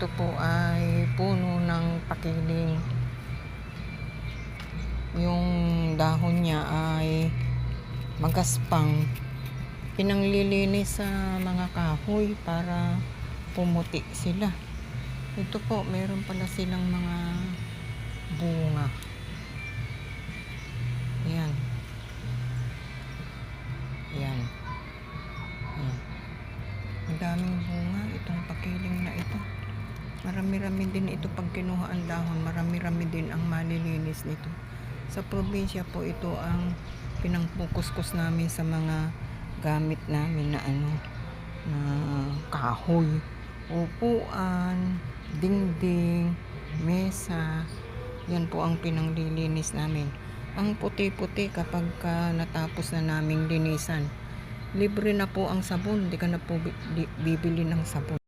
ito po ay puno ng pakiling. Yung dahon niya ay magaspang. Pinanglilinis sa mga kahoy para pumuti sila. Ito po, meron pala silang mga bunga. Ayan. Ayan. Ayan. Madaming bunga itong pakiling na ito. Marami-rami din ito pag kinuha ang dahon. Marami-rami din ang malilinis nito. Sa probinsya po ito ang pinangpukuskus namin sa mga gamit namin na na kahoy, upuan, dingding, mesa. Yan po ang pinanglilinis namin. Ang puti-puti kapag natapos na naming linisan. Libre na po ang sabon. Hindi ka na po bibili ng sabon.